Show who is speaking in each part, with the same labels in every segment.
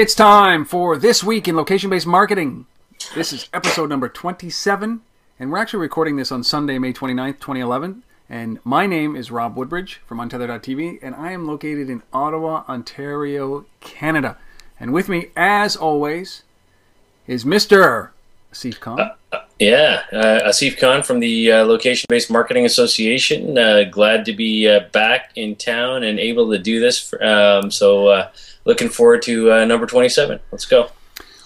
Speaker 1: It's time for This Week in Location-Based Marketing. This is episode number 27, and we're actually recording this on Sunday, May 29th, 2011. And my name is Rob Woodbridge from Untether.tv, and I am located in Ottawa, Ontario, Canada. And with me, as always, is Mr. Asif Khan.
Speaker 2: Asif Khan from the Location-Based Marketing Association. Glad to be back in town and able to do this. Looking forward to number 27. Let's go.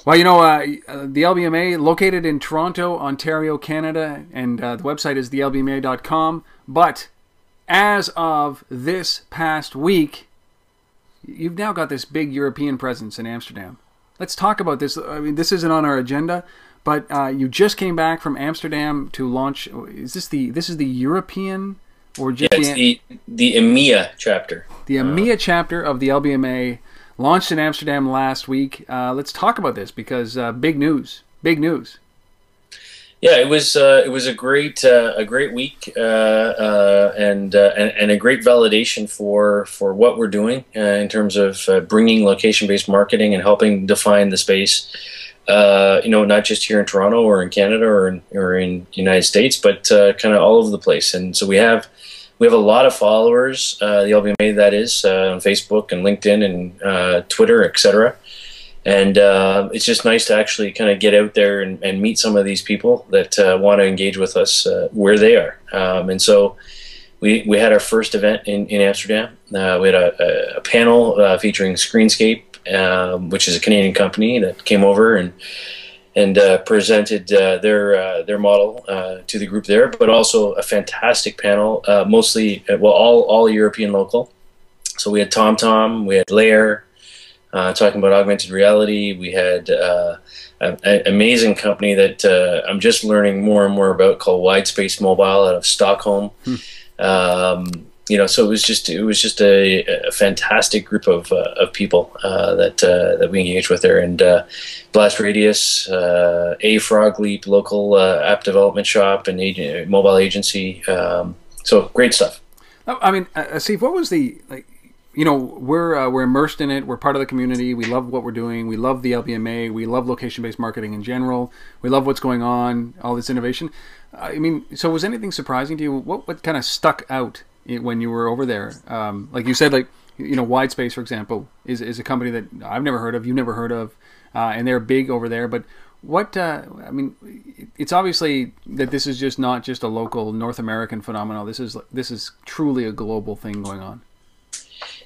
Speaker 1: Well, you know, the LBMA, located in Toronto, Ontario, Canada, and the website is thelbma.com. But as of this past week, you've now got this big European presence in Amsterdam. Let's talk about this. I mean, this isn't on our agenda, but you just came back from Amsterdam to launch. Is this the European or just
Speaker 2: the EMEA chapter?
Speaker 1: The EMEA chapter of the LBMA launched in Amsterdam last week. Let's talk about this because big news. Big news.
Speaker 2: Yeah, it was a great week and a great validation for what we're doing in terms of bringing location-based marketing and helping define the space. Not just here in Toronto or in Canada or in the United States, but kind of all over the place. And so we have a lot of followers, the LBMA that is, on Facebook and LinkedIn and Twitter, etc. And it's just nice to actually kind of get out there and meet some of these people that want to engage with us where they are. And so we had our first event in Amsterdam. We had a panel featuring Screenscape, which is a Canadian company that came over and presented their model to the group there, but also a fantastic panel, mostly, all European local. So we had TomTom, we had Layer, talking about augmented reality. We had an amazing company that I'm just learning more and more about called Widespace Mobile out of Stockholm. So it was just a fantastic group of people that we engaged with there, and Blast Radius, a Frog Leap, local app development shop and mobile agency. So great stuff.
Speaker 1: I mean, Asif, what was the we're immersed in it. We're part of the community. We love what we're doing. We love the LBMA. We love location-based marketing in general. We love what's going on, all this innovation. I mean, so was anything surprising to you? What kind of stuck out when you were over there? Like you said, Widespace, for example, is a company that I've never heard of, you've never heard of, and they're big over there. But what, it's obviously that this is just not just a local North American phenomenon. This is truly a global thing going on.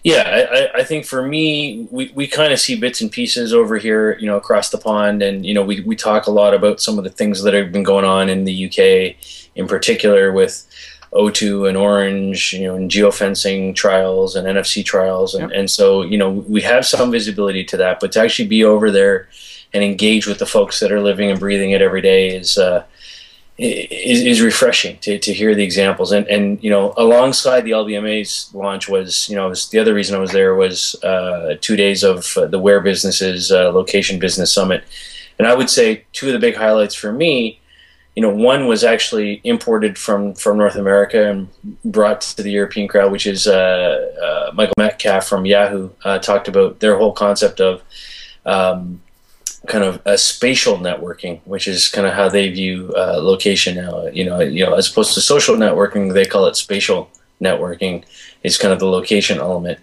Speaker 2: Yeah, I think for me, we kind of see bits and pieces over here, across the pond, and we talk a lot about some of the things that have been going on in the UK, in particular with O2 and Orange, and geofencing trials and NFC trials, and so we have some visibility to that, but to actually be over there and engage with the folks that are living and breathing it every day is refreshing to hear the examples. And alongside the LBMA's launch was the other reason I was there was 2 days of the Where Businesses Location Business Summit. And I would say two of the big highlights for me, one was actually imported from North America and brought to the European crowd, which is Michael Metcalf from Yahoo talked about their whole concept of kind of a spatial networking, which is kind of how they view location now. As opposed to social networking, they call it spatial networking. Is kind of the location element,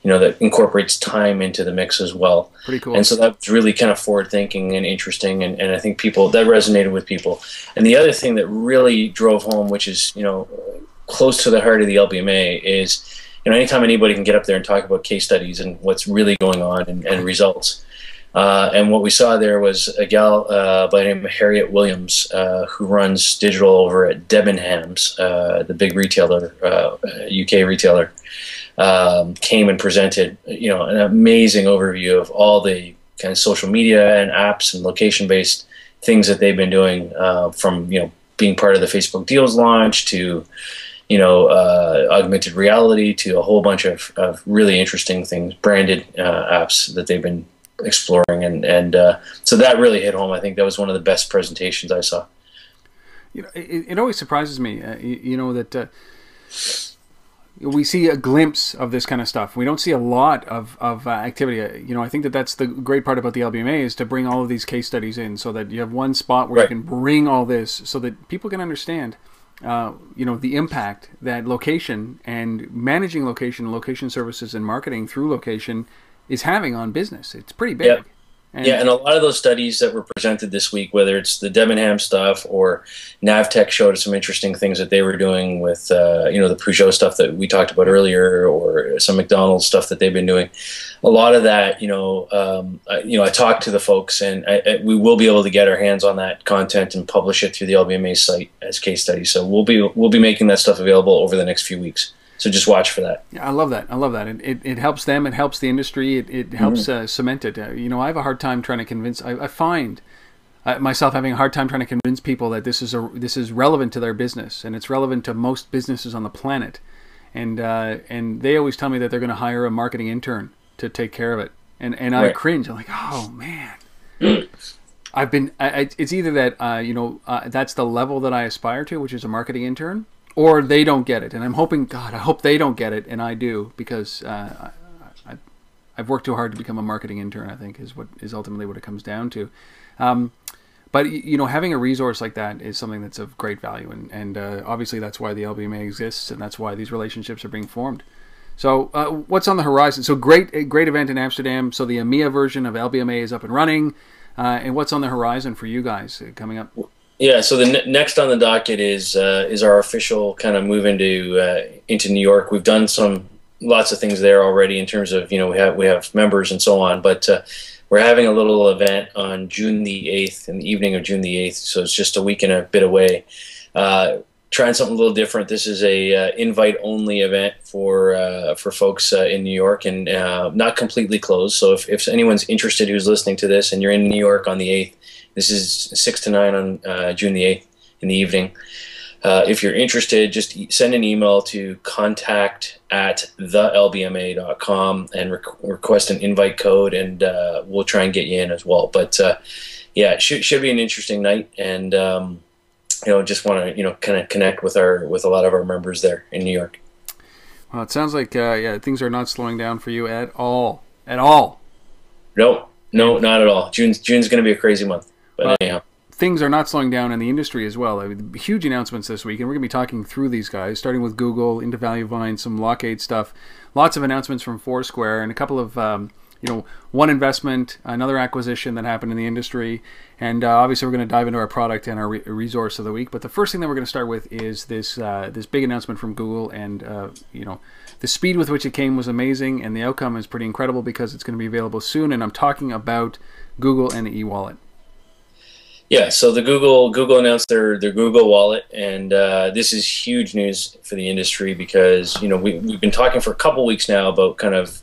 Speaker 2: that incorporates time into the mix as well.
Speaker 1: Pretty cool.
Speaker 2: And so that's really kind of forward thinking and interesting, and I think that resonated with people. And the other thing that really drove home, which is close to the heart of the LBMA, is anytime anybody can get up there and talk about case studies and what's really going on and results. And what we saw there was a gal by the name of Harriet Williams, who runs digital over at Debenhams, the big retailer, UK retailer, came and presented, an amazing overview of all the kind of social media and apps and location-based things that they've been doing, from being part of the Facebook Deals launch to augmented reality to a whole bunch of really interesting things, branded apps that they've been exploring, and so that really hit home. I think that was one of the best presentations I saw.
Speaker 1: It always surprises me, that we see a glimpse of this kind of stuff. We don't see a lot of activity. I think that's the great part about the LBMA is to bring all of these case studies in so that you have one spot where you can bring all this so that people can understand, the impact that location and managing location services and marketing through location is having on business. It's pretty big.
Speaker 2: Yeah. And a lot of those studies that were presented this week, whether it's the Debenham stuff or Navtech showed us some interesting things that they were doing with, the Peugeot stuff that we talked about earlier, or some McDonald's stuff that they've been doing. A lot of that, I talked to the folks, and we will be able to get our hands on that content and publish it through the LBMA site as case studies. So we'll be making that stuff available over the next few weeks. So just watch for that.
Speaker 1: Yeah, I love that. It helps them. It helps the industry. It helps cement it. I have a hard time trying to convince. I find myself having a hard time trying to convince people that this is relevant to their business, and it's relevant to most businesses on the planet. And they always tell me that they're going to hire a marketing intern to take care of it. And I cringe. I'm like, oh man. It's either that that's the level that I aspire to, which is a marketing intern, or they don't get it. And I'm hoping, God, I hope they don't get it, and I do, because I've worked too hard to become a marketing intern, I think, is ultimately what it comes down to. But having a resource like that is something that's of great value, and obviously that's why the LBMA exists, and that's why these relationships are being formed. So what's on the horizon? So great event in Amsterdam. So the EMEA version of LBMA is up and running. And what's on the horizon for you guys coming up?
Speaker 2: Yeah, so the next on the docket is our official kind of move into New York. We've done lots of things there already in terms of we have members and so on, but we're having a little event on June the 8th, in the evening of June the 8th. So it's just a week and a bit away. Trying something a little different. This is a invite only event for folks in New York, and not completely closed. So if anyone's interested who's listening to this and you're in New York on the 8th. This is 6 to 9 on June the 8th in the evening. If you're interested, just send an email to contact@thelbma.com and request an invite code, and we'll try and get you in as well. But it should be an interesting night, and just want to kind of connect with a lot of our members there in New York.
Speaker 1: Well, it sounds like things are not slowing down for you at all. At all.
Speaker 2: No, not at all. June's going to be a crazy month. But anyhow,
Speaker 1: things are not slowing down in the industry as well. I mean, huge announcements this week, and we're going to be talking through these guys, starting with Google, into Value Vine, some loc-aid stuff, lots of announcements from Foursquare, and a couple of one investment, another acquisition that happened in the industry, and obviously we're going to dive into our product and our resource of the week. But the first thing that we're going to start with is this big announcement from Google, and the speed with which it came was amazing, and the outcome is pretty incredible because it's going to be available soon. And I'm talking about Google and the e-wallet.
Speaker 2: Yeah, so the Google announced their Google Wallet, and this is huge news for the industry because we've been talking for a couple weeks now about kind of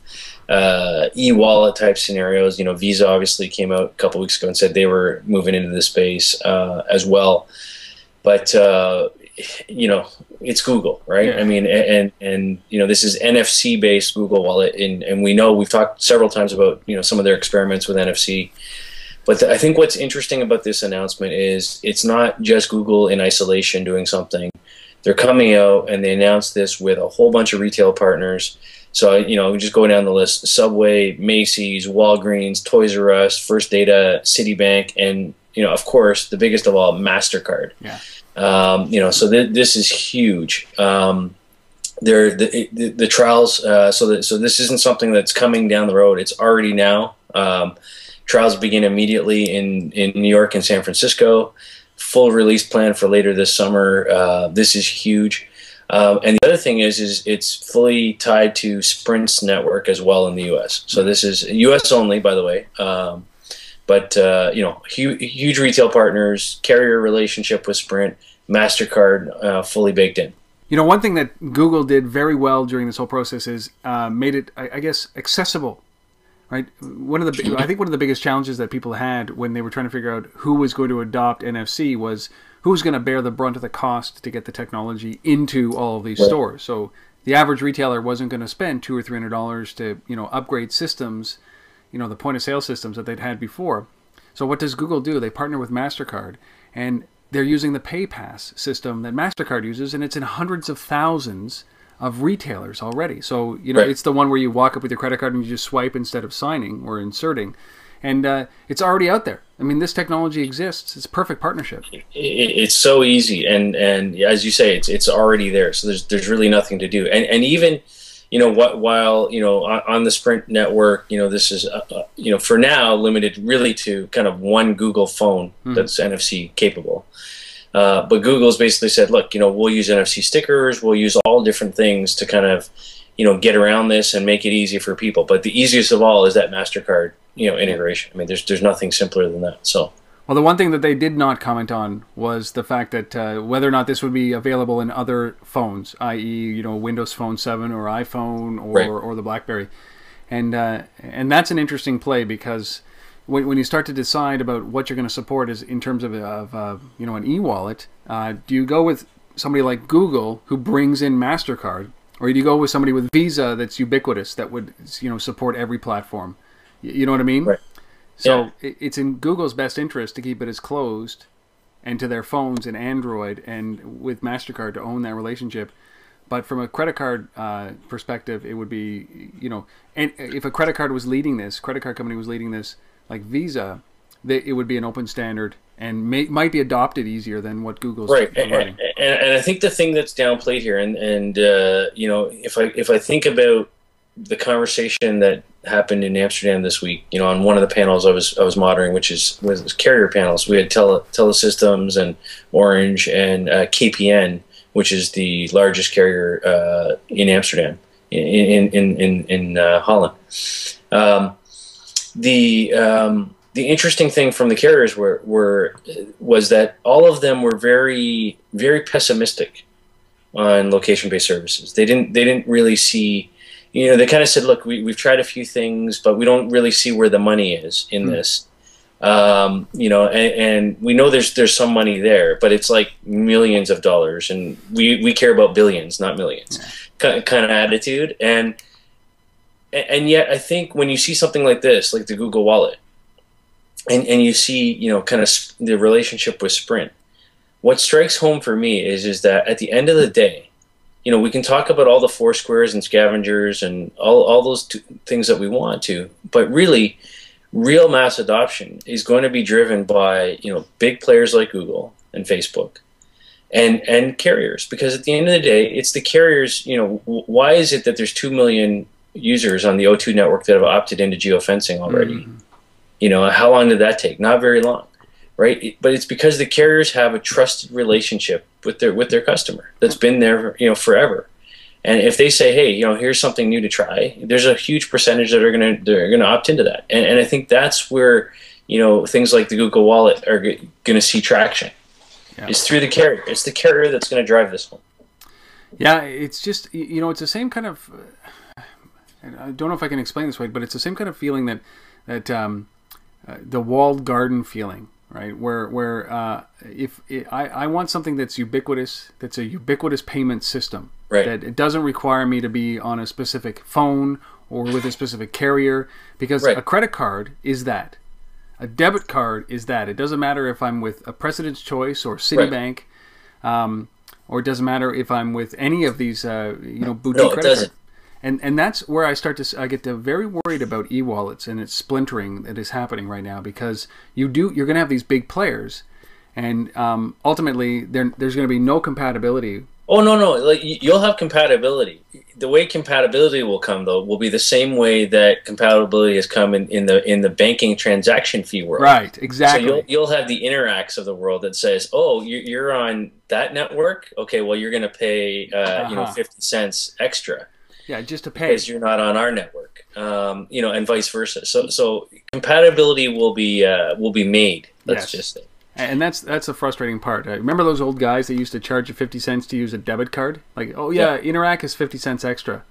Speaker 2: e-wallet type scenarios. Visa obviously came out a couple weeks ago and said they were moving into this space as well, but it's Google, right? Yeah. I mean, and this is NFC based Google Wallet, and we know we've talked several times about some of their experiments with NFC. But I think what's interesting about this announcement is it's not just Google in isolation doing something. They're coming out and they announced this with a whole bunch of retail partners. So, just going down the list: Subway, Macy's, Walgreens, Toys R Us, First Data, Citibank, and, of course, the biggest of all, MasterCard.
Speaker 1: Yeah.
Speaker 2: So this is huge. The trials, so this isn't something that's coming down the road. It's already now. Trials begin immediately in New York and San Francisco. Full release plan for later this summer. This is huge. And the other thing is it's fully tied to Sprint's network as well in the U.S. So this is U.S. only, by the way. But huge retail partners, carrier relationship with Sprint, MasterCard fully baked in.
Speaker 1: One thing that Google did very well during this whole process is made it, I guess, accessible. Right. I think one of the biggest challenges that people had when they were trying to figure out who was going to adopt NFC was who was going to bear the brunt of the cost to get the technology into all of these stores. So the average retailer wasn't going to spend $200 or $300 to upgrade systems, the point of sale systems that they'd had before. So what does Google do? They partner with MasterCard, and they're using the PayPass system that MasterCard uses, and it's in hundreds of thousands of retailers already. So, you know, it's the one where you walk up with your credit card and you just swipe instead of signing or inserting. And it's already out there. I mean, this technology exists. It's a perfect partnership.
Speaker 2: It's so easy, and as you say, it's already there. So there's really nothing to do. And even, you know, while, you know, on the Sprint network, you know, this is you know, for now limited really to kind of one Google phone that's NFC capable. But Google's basically said, look, you know, we'll use NFC stickers, we'll use all different things to kind of, you know, get around this and make it easy for people. But the easiest of all is that MasterCard, you know, integration. I mean, there's nothing simpler than that. So,
Speaker 1: well, the one thing that they did not comment on was the fact that whether or not this would be available in other phones, i.e., you know, Windows Phone 7 or iPhone or the BlackBerry, and that's an interesting play, because when you start to decide about what you're going to support is in terms of you know, an e-wallet, do you go with somebody like Google who brings in MasterCard, or do you go with somebody with Visa that's ubiquitous that would, you know, support every platform? You know what I mean?
Speaker 2: Right.
Speaker 1: So it's in Google's best interest to keep it as closed and to their phones and Android and with MasterCard to own that relationship. But from a credit card perspective, it would be, you know, and if a credit card company was leading this, like Visa, it would be an open standard and might be adopted easier than what Google's providing.
Speaker 2: And I think the thing that's downplayed here, and you know, if I think about the conversation that happened in Amsterdam this week, you know, on one of the panels I was moderating, which was carrier panels. We had Telesystems and Orange and KPN, which is the largest carrier in Amsterdam, in Holland. The interesting thing from the carriers was that all of them were very, very pessimistic on location-based services. They didn't really see, you know, they kind of said, look, we've tried a few things, but we don't really see where the money is in this. You know, and we know there's some money there, but it's like millions of dollars, and we care about billions, not millions, kind of attitude. And yet I think when you see something like this, like the Google Wallet, and you see, you know, kind of the relationship with Sprint, what strikes home for me is that at the end of the day, you know, we can talk about all the Foursquares and scavengers and all those things that we want to, but really, real mass adoption is going to be driven by, you know, big players like Google and Facebook and carriers, because at the end of the day, it's the carriers. You know, why is it that there's 2 million users on the O2 network that have opted into geofencing already? You know, how long did that take? Not very long, right? But it's because the carriers have a trusted relationship with their customer that's been there, you know, forever. And if they say, hey, you know, here's something new to try, there's a huge percentage that are gonna opt into that. And I think that's where, you know, things like the Google Wallet are gonna see traction. It's through the carrier. It's the carrier that's gonna drive this one.
Speaker 1: Yeah, it's just, you know, it's the same kind of, I don't know if I can explain this way, but it's the same kind of feeling that the walled garden feeling, right? Where I want something that's ubiquitous, that's a ubiquitous payment system,
Speaker 2: right?
Speaker 1: That it doesn't require me to be on a specific phone or with a specific carrier, because a credit card is that, a debit card is that. It doesn't matter if I'm with a President's Choice or Citibank, or it doesn't matter if I'm with any of these, you know, boutique credit cards. And that's where I get very worried about e-wallets and its splintering that is happening right now, because you're going to have these big players, and ultimately there's going to be no compatibility.
Speaker 2: Oh no, like you'll have compatibility. The way compatibility will come, though, will be the same way that compatibility has come in the banking transaction fee world.
Speaker 1: Right, exactly.
Speaker 2: So you'll have the Interacs of the world that says, oh, you're on that network. Okay, well you're going to pay you know, 50 cents extra.
Speaker 1: Yeah, just to pay,
Speaker 2: because you're not on our network, you know, and vice versa. So compatibility will be made. Let's just say.
Speaker 1: And that's the frustrating part. Remember those old guys that used to charge you 50 cents to use a debit card? Like, oh yeah, Interac is 50 cents extra.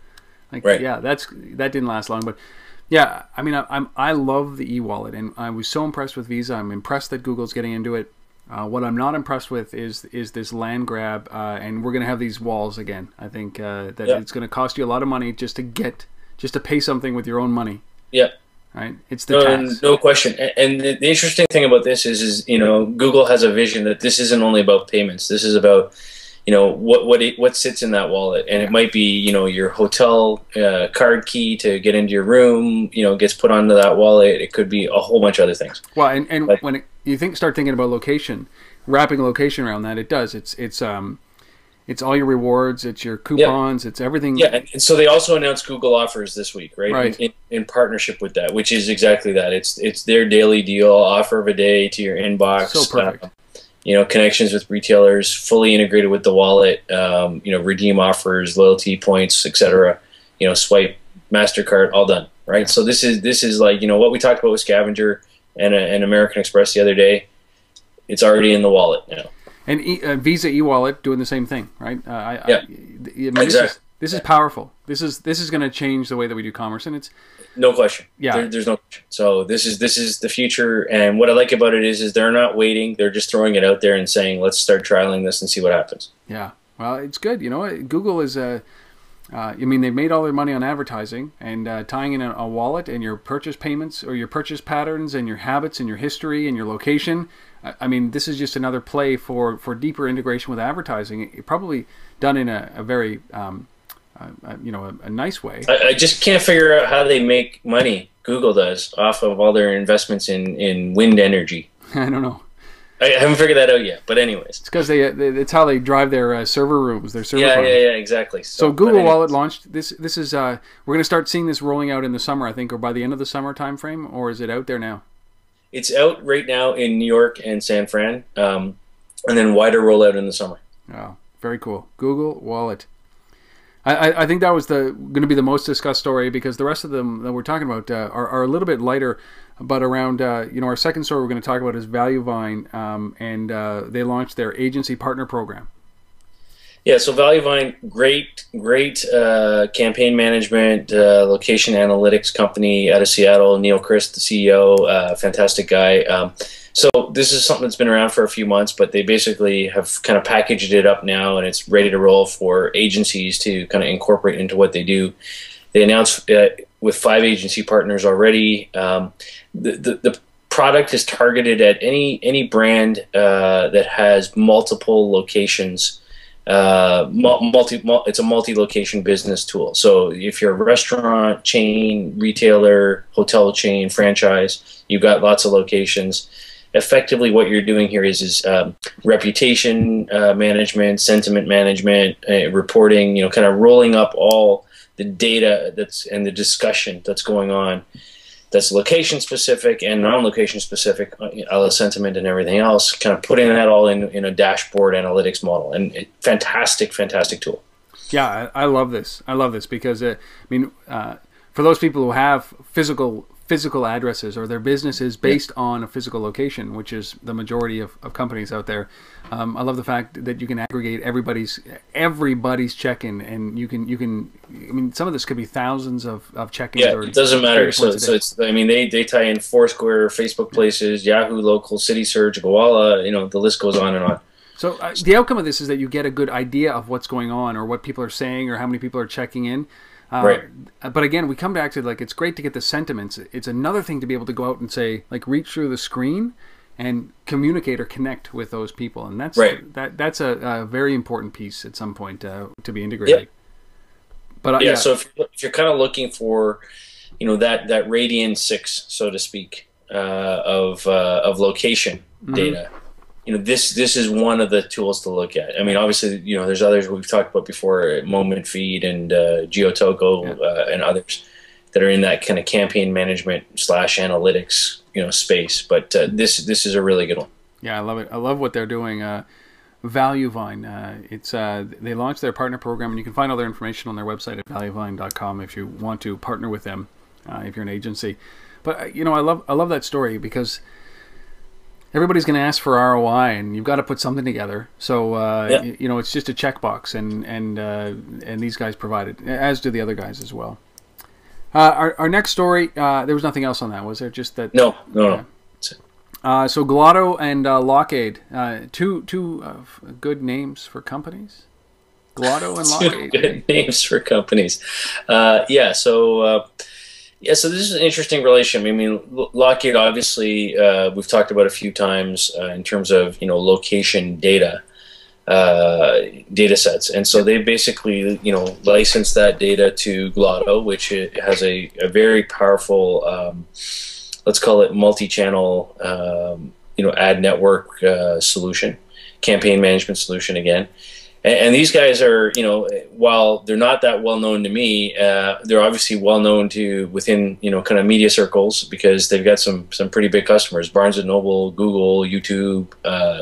Speaker 1: Like, yeah, that didn't last long. But yeah, I mean, I love the e-wallet, and I was so impressed with Visa. I'm impressed that Google's getting into it. What I'm not impressed with is this land grab, and we're going to have these walls again. I think that it's going to cost you a lot of money just to pay something with your own money.
Speaker 2: Yeah.
Speaker 1: Right. It's the tax.
Speaker 2: No question. And the interesting thing about this is, you know, Google has a vision that this isn't only about payments. This is about, what sits in that wallet, and it might be your hotel card key to get into your room, gets put onto that wallet. It could be a whole bunch of other things.
Speaker 1: Well, and when you start thinking about location, wrapping location around that, it does. It's all your rewards, it's your coupons, it's everything.
Speaker 2: Yeah, and so they also announced Google offers this week, right?
Speaker 1: Right.
Speaker 2: In partnership with that, which is exactly that. It's their daily deal, offer of a day to your inbox.
Speaker 1: So perfect.
Speaker 2: Connections with retailers, fully integrated with the wallet. Redeem offers, loyalty points, etc. Swipe, MasterCard, all done, right? Yeah. So this is like what we talked about with Scavenger and American Express the other day. It's already in the wallet now.
Speaker 1: And Visa e-wallet doing the same thing, right?
Speaker 2: Yeah,
Speaker 1: exactly. This is powerful. This is going to change the way that we do commerce, and it's
Speaker 2: no question.
Speaker 1: Yeah,
Speaker 2: there's no question. So this is the future, and what I like about it is they're not waiting; they're just throwing it out there and saying, "Let's start trialing this and see what happens."
Speaker 1: Yeah, well, it's good. Google is they've made all their money on advertising and tying in a wallet and your purchase payments or your purchase patterns and your habits and your history and your location. I mean, this is just another play for deeper integration with advertising. It probably done in a very, a nice way.
Speaker 2: I just can't figure out how they make money. Google does off of all their investments in wind energy.
Speaker 1: I don't know.
Speaker 2: I haven't figured that out yet. But anyways,
Speaker 1: it's because it's how they drive their server rooms, their server farms.
Speaker 2: Yeah, exactly.
Speaker 1: So Google Wallet launched this. This is we're going to start seeing this rolling out in the summer, I think, or by the end of the summer time frame, or is it out there now?
Speaker 2: It's out right now in New York and San Fran, and then wider rollout in the summer.
Speaker 1: Oh, very cool. Google Wallet. I think that was going to be the most discussed story because the rest of them that we're talking about are a little bit lighter. But around, our second story we're going to talk about is ValueVine, and they launched their agency partner program.
Speaker 2: Yeah, so ValueVine, great campaign management, location analytics company out of Seattle. Neil Christ, the CEO, fantastic guy. So this is something that's been around for a few months, but they basically have kind of packaged it up now, and it's ready to roll for agencies to kind of incorporate into what they do. They announced with 5 agency partners already. The product is targeted at any brand that has multiple locations. It's a multi-location business tool. So if you're a restaurant chain, retailer, hotel chain, franchise, you've got lots of locations. Effectively, what you're doing here is reputation management, sentiment management, reporting. Kind of rolling up all the data and the discussion that's going on. That's location specific and non-location specific, sentiment and everything else, kind of putting that all in a dashboard analytics model. And fantastic tool.
Speaker 1: Yeah, I love this. I love this because, for those people who have physical addresses or their business is based on a physical location, which is the majority of companies out there, I love the fact that you can aggregate everybody's check-in, and you can. Some of this could be thousands of check-ins.
Speaker 2: Yeah, it doesn't matter. So it's they tie in Foursquare, Facebook Places, Yahoo Local, City Search, Gowalla. The list goes on and on.
Speaker 1: So the outcome of this is that you get a good idea of what's going on or what people are saying or how many people are checking in.
Speaker 2: Right.
Speaker 1: But again, we come back to it's great to get the sentiments. It's another thing to be able to go out and say, reach through the screen and communicate or connect with those people, and that's
Speaker 2: right.
Speaker 1: That's a very important piece at some point to be integrated.
Speaker 2: Yep.
Speaker 1: But
Speaker 2: yeah, so if you're kind of looking for, that Radian 6, so to speak, of location data. This is one of the tools to look at. Obviously, there's others we've talked about before, Moment Feed and Geotoco and others that are in that kind of campaign management / analytics, space. But this is a really good one.
Speaker 1: Yeah, I love it. I love what they're doing. ValueVine. They launched their partner program, and you can find all their information on their website at valuevine.com if you want to partner with them, if you're an agency. But I love that story because everybody's going to ask for ROI, and you've got to put something together. So it's just a checkbox, and these guys provide it, as do the other guys as well. Our next story, there was nothing else on that, was there? Just that.
Speaker 2: No.
Speaker 1: So Glotto and loc-aid, two good names for companies. Glotto and loc-aid.
Speaker 2: Good names for companies. So this is an interesting relation. loc-aid, obviously, we've talked about a few times in terms of location data. data sets. And so they basically, license that data to Glotto, which it has a very powerful, let's call it multi-channel, ad network solution, campaign management solution again. And these guys are, while they're not that well known to me, they're obviously well known to within, kind of media circles, because they've got some pretty big customers: Barnes and Noble, Google, YouTube,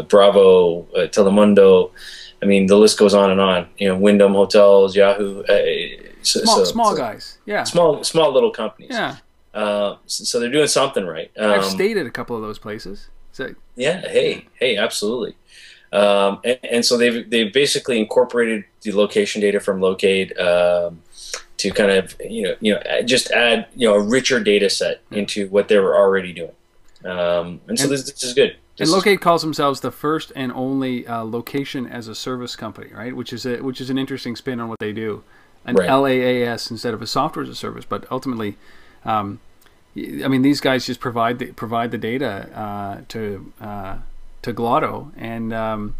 Speaker 2: Bravo, Telemundo. I mean, the list goes on and on. Wyndham Hotels, Yahoo.
Speaker 1: Small guys, yeah.
Speaker 2: Small little companies.
Speaker 1: Yeah.
Speaker 2: So they're doing something right.
Speaker 1: I've stayed at a couple of those places. So,
Speaker 2: yeah. Hey, absolutely. And so they've basically incorporated the location data from loc-aid to kind of just add a richer data set into what they were already doing. And so this is good.
Speaker 1: And loc-aid calls themselves the first and only location as a service company, right? Which is an interesting spin on what they do, an LaaS instead of a software as a service. But ultimately, I mean, these guys just provide the data to Glotto, and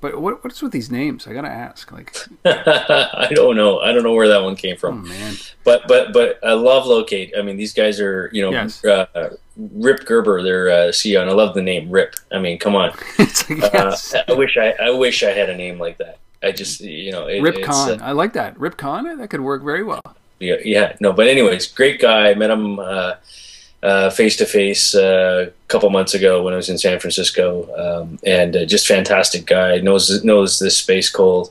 Speaker 1: but what's with these names? I gotta ask. Like,
Speaker 2: I don't know where that one came from.
Speaker 1: Oh man!
Speaker 2: But I love loc-aid. I mean, these guys are
Speaker 1: yes.
Speaker 2: Rip Gerber, their CEO, and I love the name Rip. I mean, come on.
Speaker 1: It's like, yes.
Speaker 2: I wish I had a name like that. I just
Speaker 1: Rip Khan. I like that. Rip Khan. That could work very well.
Speaker 2: Yeah. No, but anyways, great guy. I met him face to face a couple months ago when I was in San Francisco, and just fantastic guy. Knows this space cold.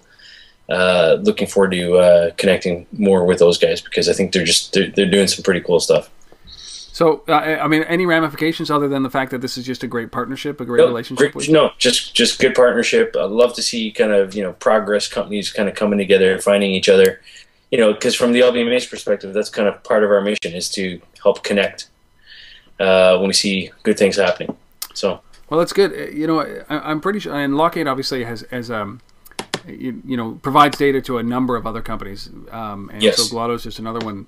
Speaker 2: Looking forward to connecting more with those guys, because I think they're doing some pretty cool stuff.
Speaker 1: So, I mean, any ramifications other than the fact that this is just a great partnership, a great relationship?
Speaker 2: Just good partnership. I'd love to see kind of progress companies kind of coming together, finding each other. Because from the LBMA's perspective, that's kind of part of our mission, is to help connect when we see good things happening. So,
Speaker 1: well, that's good. I'm pretty sure, and loc-aid obviously has provides data to a number of other companies, and
Speaker 2: yes.
Speaker 1: So Glotto's just another one,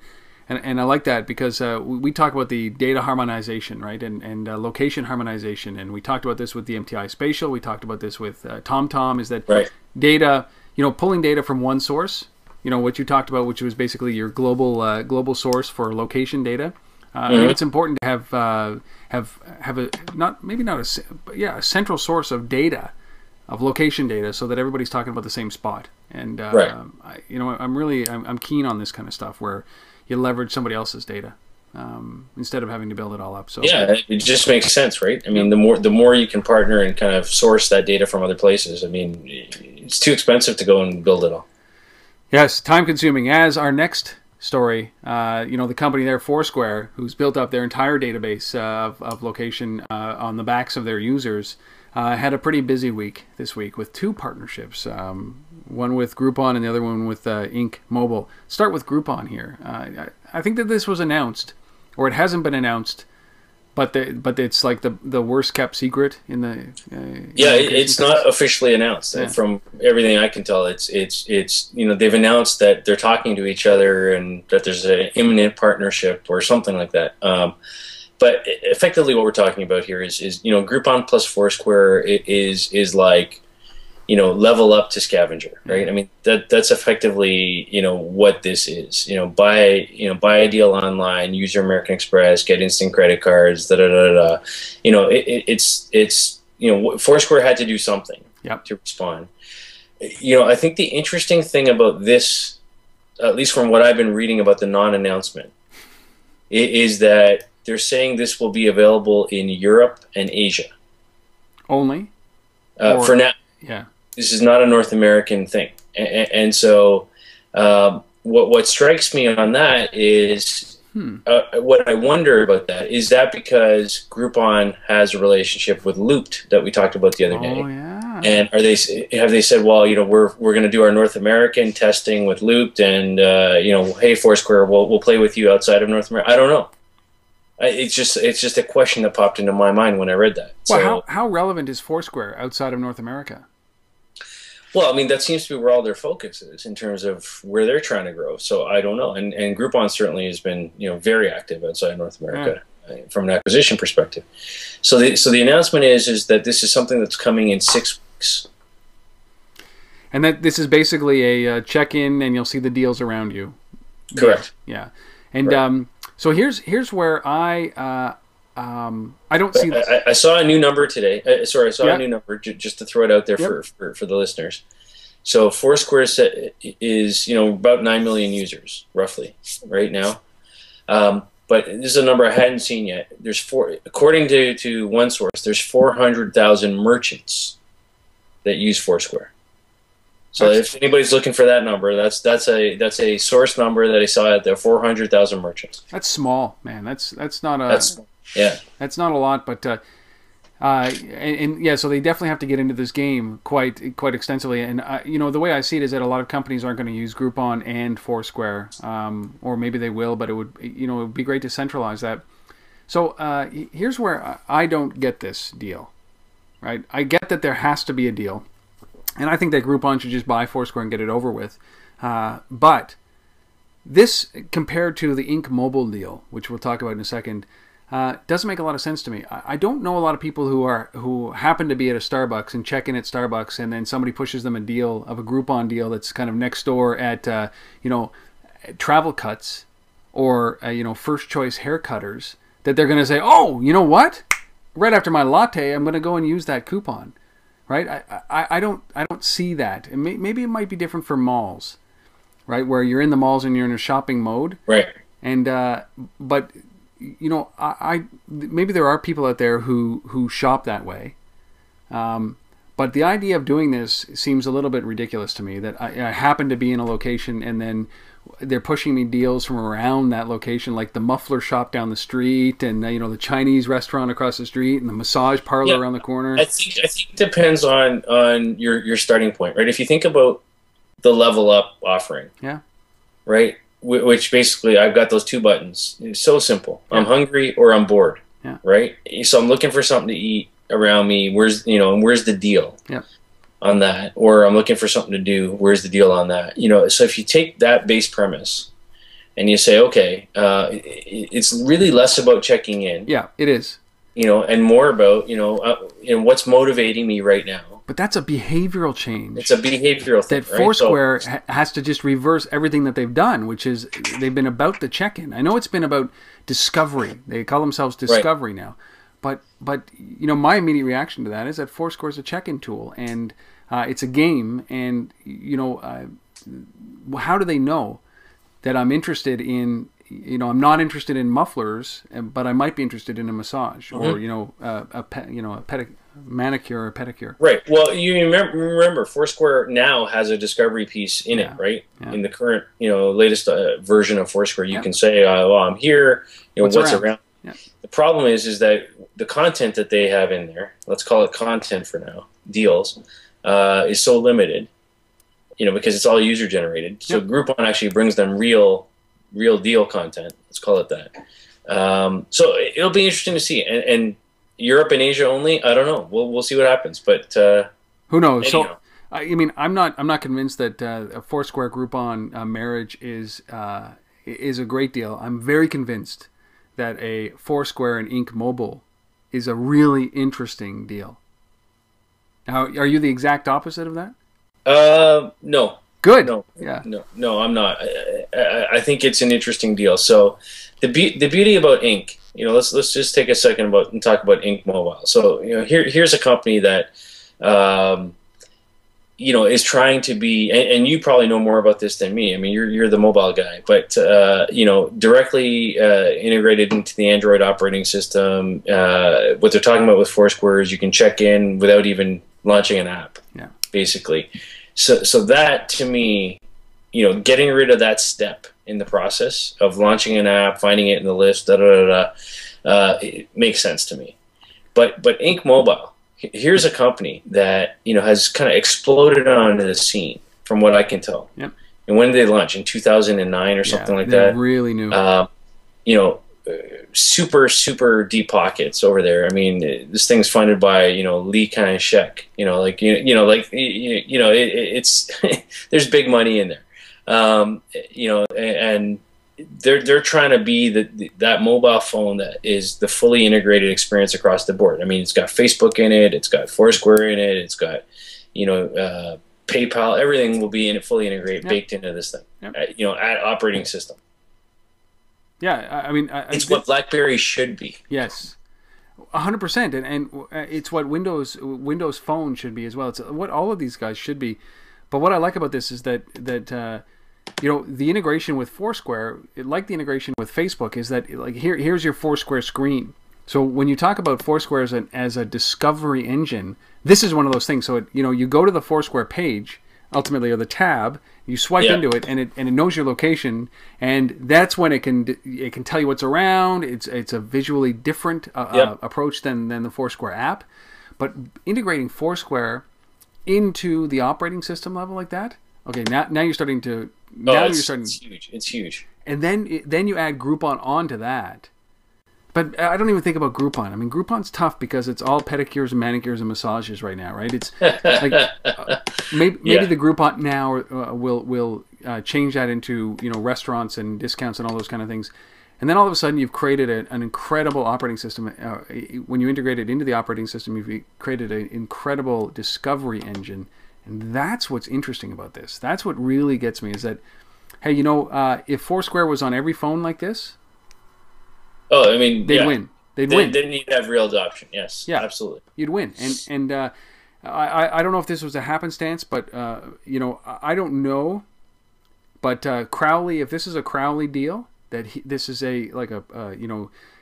Speaker 1: and I like that, because we talk about the data harmonization, right, and location harmonization, and we talked about this with the MTI Spatial. We talked about this with TomTom. Is that
Speaker 2: right.
Speaker 1: Data, pulling data from one source, what you talked about, which was basically your global source for location data. I think it's important to have a central source of data, of location data, so that everybody's talking about the same spot. And
Speaker 2: right.
Speaker 1: I'm keen on this kind of stuff where you leverage somebody else's data instead of having to build it all up. So
Speaker 2: yeah, it just makes sense, right? I mean, the more you can partner and kind of source that data from other places. I mean, it's too expensive to go and build it all.
Speaker 1: Yes, time consuming. As our next story, the company there, Foursquare, who's built up their entire database of location on the backs of their users, had a pretty busy week this week with two partnerships, one with Groupon and the other one with Inc. Mobile. Start with Groupon here. I think that this was announced, or it hasn't been announced, but it's like the worst kept secret in the
Speaker 2: it's not officially announced.
Speaker 1: Yeah.
Speaker 2: From everything I can tell, it's they've announced that they're talking to each other and that there's an imminent partnership or something like that. But effectively, what we're talking about here is Groupon plus Foursquare is like level up to Scavenger, right? I mean that's effectively what this is. Buy a deal online, use your American Express, get instant credit cards, It's Foursquare had to do something to respond. I think the interesting thing about this, at least from what I've been reading about the non-announcement, is that they're saying this will be available in Europe and Asia
Speaker 1: only
Speaker 2: for now.
Speaker 1: Yeah.
Speaker 2: This is not a North American thing, and so what strikes me on that is what I wonder about that is that because Groupon has a relationship with Looped that we talked about the other day.
Speaker 1: Oh yeah.
Speaker 2: And have they said, well, we're going to do our North American testing with Looped, and hey, Foursquare, we'll play with you outside of North America. I don't know. It's just a question that popped into my mind when I read that.
Speaker 1: Well, how relevant is Foursquare outside of North America?
Speaker 2: Well, I mean, that seems to be where all their focus is in terms of where they're trying to grow. So I don't know. And Groupon certainly has been, very active outside North America from an acquisition perspective. So the announcement is that this is something that's coming in 6 weeks.
Speaker 1: And that this is basically a check-in, and you'll see the deals around you.
Speaker 2: Correct.
Speaker 1: Yeah. And so here's where I don't see this.
Speaker 2: I saw a new number today. I saw a new number just to throw it out there for the listeners. So Foursquare is about 9 million users roughly right now. But this is a number I hadn't seen yet. According to one source, there's 400,000 merchants that use Foursquare. So if anybody's looking for that number, that's a source number that I saw out there. 400,000 merchants.
Speaker 1: That's small, man. That's not a that's not a lot, but so they definitely have to get into this game quite extensively. And the way I see it is that a lot of companies aren't going to use Groupon and Foursquare, or maybe they will, but it would be great to centralize that. So here's where I don't get this deal, right? I get that there has to be a deal, and I think that Groupon should just buy Foursquare and get it over with. But this, compared to the Inc. Mobile deal, which we'll talk about in a second, doesn't make a lot of sense to me. I don't know a lot of people who happen to be at a Starbucks and check in at Starbucks, and then somebody pushes them a deal of a Groupon deal that's kind of next door at Travel Cuts or First Choice Haircutters, that they're going to say, oh, you know what? Right after my latte, I'm going to go and use that coupon, right? I don't see that. And maybe it might be different for malls, right, where you're in the malls and you're in a shopping mode,
Speaker 2: right?
Speaker 1: And but I maybe there are people out there who shop that way, but the idea of doing this seems a little bit ridiculous to me. That I happen to be in a location and then they're pushing me deals from around that location, like the muffler shop down the street, and the Chinese restaurant across the street, and the massage parlor around the corner.
Speaker 2: I think it depends on your starting point, right? If you think about the Level Up offering, right. Which basically, I've got those two buttons. It's so simple. I'm hungry or I'm bored, right? So I'm looking for something to eat around me. Where's the deal on that? Or I'm looking for something to do. Where's the deal on that? So if you take that base premise and you say, okay, it's really less about checking in.
Speaker 1: Yeah, it is.
Speaker 2: And more about, what's motivating me right now.
Speaker 1: But that's a behavioral change.
Speaker 2: It's a behavioral thing,
Speaker 1: that Foursquare has to just reverse everything that they've done, which is they've been about the check-in. I know it's been about discovery. They call themselves Discovery now. But my immediate reaction to that is that Foursquare is a check-in tool, and it's a game. And how do they know that I'm interested in? I'm not interested in mufflers, but I might be interested in a massage or a manicure or pedicure.
Speaker 2: Right. Well, you remember Foursquare now has a discovery piece in it, right? Yeah. In the current, latest version of Foursquare, you can say, well, I'm here, what's around. Yeah. The problem is that the content that they have in there, let's call it content for now, deals, is so limited, because it's all user generated. So Groupon actually brings them real deal content. Let's call it that. So it'll be interesting to see. And Europe and Asia only, I don't know. We'll see what happens. But
Speaker 1: who knows? Anyhow. So I'm not convinced that a Foursquare Groupon marriage is a great deal. I'm very convinced that a Foursquare and Inc. Mobile is a really interesting deal. Now, are you the exact opposite of that?
Speaker 2: No.
Speaker 1: Good.
Speaker 2: No, I'm not. I think it's an interesting deal. So the beauty about Inc. Let's just take a second and talk about Inc. Mobile. So here's a company that is trying to be, and you probably know more about this than me. I mean, you're the mobile guy, but directly integrated into the Android operating system. What they're talking about with Foursquare is you can check in without even launching an app. Yeah. Basically. So that, to me, getting rid of that step in the process of launching an app, finding it in the list, it makes sense to me. But Inc. Mobile, here's a company that has kind of exploded onto the scene, from what I can tell. Yep. And when did they launch? In 2009 or something like that.
Speaker 1: Really new.
Speaker 2: Super deep pockets over there. I mean, this thing's funded by Lee Kan-shek. It's there's big money in there. And they're trying to be that mobile phone that is the fully integrated experience across the board. I mean, it's got Facebook in it, it's got Foursquare in it, it's got PayPal, everything will be fully integrated,
Speaker 1: Yep.
Speaker 2: baked into this thing.
Speaker 1: Yep.
Speaker 2: At operating system.
Speaker 1: Yeah, I mean,
Speaker 2: It's what BlackBerry should be.
Speaker 1: Yes, 100%, and it's what Windows Phone should be as well. It's what all of these guys should be. But what I like about this is that the integration with Foursquare, like the integration with Facebook, is that like here's your Foursquare screen. So when you talk about Foursquare as a discovery engine, this is one of those things. So you go to the Foursquare page ultimately, or the tab, you swipe into it, and it knows your location, and that's when it can tell you what's around. It's a visually different approach than the Foursquare app, but integrating Foursquare into the operating system level like that. Okay, now you're starting to
Speaker 2: it's huge. It's huge.
Speaker 1: And then you add Groupon onto that. But I don't even think about Groupon. I mean, Groupon's tough because it's all pedicures and manicures and massages right now, right? It's like maybe the Groupon now will change that into restaurants and discounts and all those kind of things. And then all of a sudden you've created an incredible operating system. When you integrate it into the operating system, you've created an incredible discovery engine. And that's what's interesting about this. That's what really gets me is that, hey, if Foursquare was on every phone like this,
Speaker 2: oh, I mean,
Speaker 1: they'd win. They'd win.
Speaker 2: Then you'd have real adoption. Yes,
Speaker 1: yeah,
Speaker 2: absolutely.
Speaker 1: You'd win. And I don't know if this was a happenstance, but I don't know. But Crowley, if this is a Crowley deal, this is if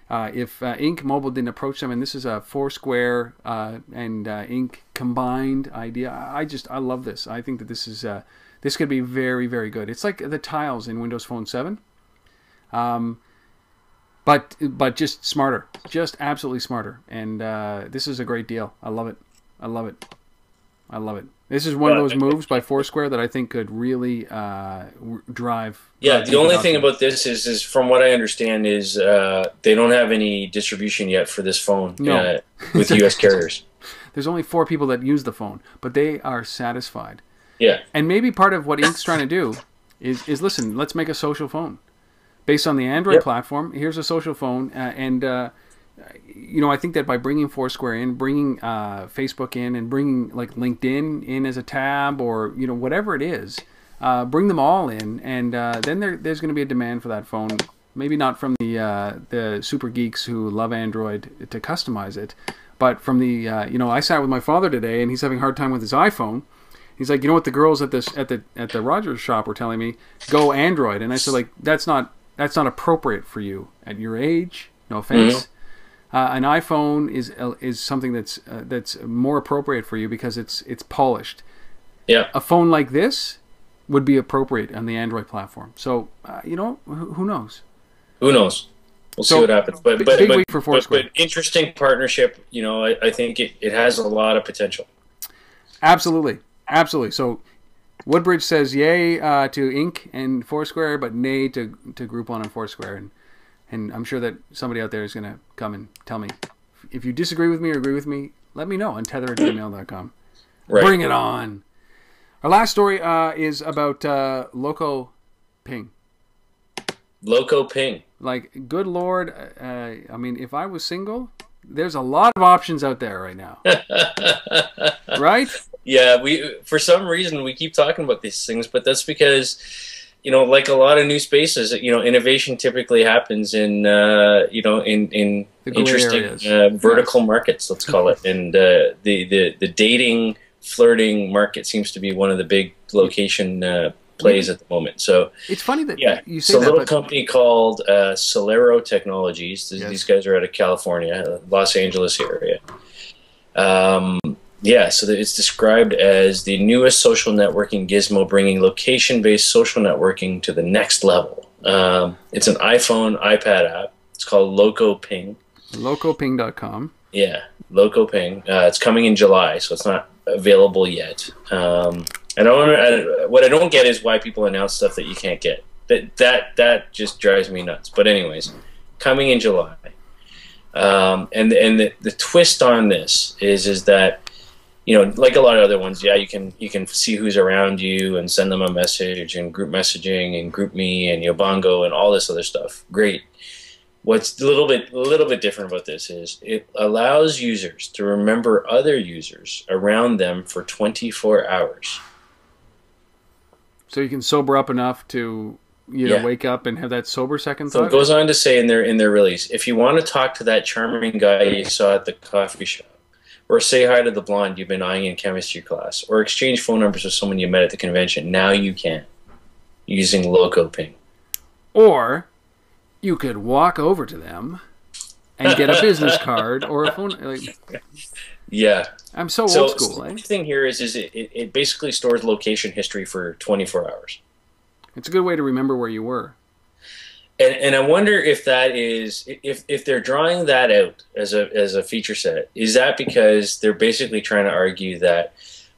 Speaker 1: Inc. Mobile didn't approach them, and this is a Foursquare and Inc. combined idea, I love this. I think that this could be very, very good. It's like the tiles in Windows Phone 7. But just smarter, just absolutely smarter, and this is a great deal. I love it. I love it. I love it. This is one of those moves by Foursquare that I think could really drive.
Speaker 2: Yeah, the only thing about this is from what I understand is they don't have any distribution yet for this phone with U.S. carriers.
Speaker 1: There's only 4 people that use the phone, but they are satisfied.
Speaker 2: Yeah, and
Speaker 1: maybe part of what Inc's trying to do is listen. Let's make a social phone. Based on the Android platform, here's a social phone, and I think that by bringing Foursquare in, bringing Facebook in, and bringing like LinkedIn in as a tab, or whatever it is, bring them all in, and then there's going to be a demand for that phone. Maybe not from the super geeks who love Android to customize it, but from the I sat with my father today, and he's having a hard time with his iPhone. He's like, what the girls at the Rogers shop were telling me, go Android, and I said, like, that's not appropriate for you at your age. No offense. An iPhone is something that's more appropriate for you because it's polished.
Speaker 2: Yeah.
Speaker 1: A phone like this would be appropriate on the Android platform. So who knows?
Speaker 2: Who knows? We'll see what happens. But
Speaker 1: big week for Foursquare.
Speaker 2: But interesting partnership. I think it has a lot of potential.
Speaker 1: Absolutely. So Woodbridge says yay to Inc. and Foursquare, but nay to Groupon and Foursquare. And I'm sure that somebody out there is going to come and tell me. If you disagree with me or agree with me, let me know on tether@gmail.com.
Speaker 2: Right.
Speaker 1: Bring it on. Our last story is about loc-aid.
Speaker 2: Loc-aid.
Speaker 1: Like, good Lord, I mean, if I was single, there's a lot of options out there right now. Right?
Speaker 2: Yeah, for some reason we keep talking about these things, but that's because, like a lot of new spaces, innovation typically happens in in interesting vertical markets, let's call it, and the dating, flirting market seems to be one of the big location plays at the moment. So
Speaker 1: it's funny that you say
Speaker 2: that. It's a little
Speaker 1: but
Speaker 2: company called Solero Technologies. These guys are out of California, Los Angeles area. So it's described as the newest social networking gizmo, bringing location-based social networking to the next level. It's an iPhone, iPad app. It's called loc-aid.
Speaker 1: Locoping.com.
Speaker 2: Yeah, loc-aid. It's coming in July, so it's not available yet. What I don't get is why people announce stuff that you can't get. That just drives me nuts. But anyways, coming in July. And the twist on this is that, like a lot of other ones, you can see who's around you and send them a message, and group messaging and group me and Yobongo and all this other stuff. Great. What's a little bit different about this is it allows users to remember other users around them for 24 hours.
Speaker 1: So you can sober up enough to,
Speaker 2: Yeah.
Speaker 1: wake up and have that sober second
Speaker 2: So it
Speaker 1: thought.
Speaker 2: goes on to say in their release, if you want to talk to that charming guy you saw at the coffee shop, or say hi to the blonde you've been eyeing in chemistry class, or exchange phone numbers with someone you met at the convention, now you can using loc-aid.
Speaker 1: Or you could walk over to them and get a business card or a phone. Like,
Speaker 2: Yeah.
Speaker 1: I'm so
Speaker 2: So,
Speaker 1: old
Speaker 2: so
Speaker 1: school,
Speaker 2: the
Speaker 1: eh?
Speaker 2: thing here is it basically stores location history for 24 hours.
Speaker 1: It's a good way to remember where you were.
Speaker 2: And I wonder if that is if they're drawing that out as a feature set, is that because they're basically trying to argue that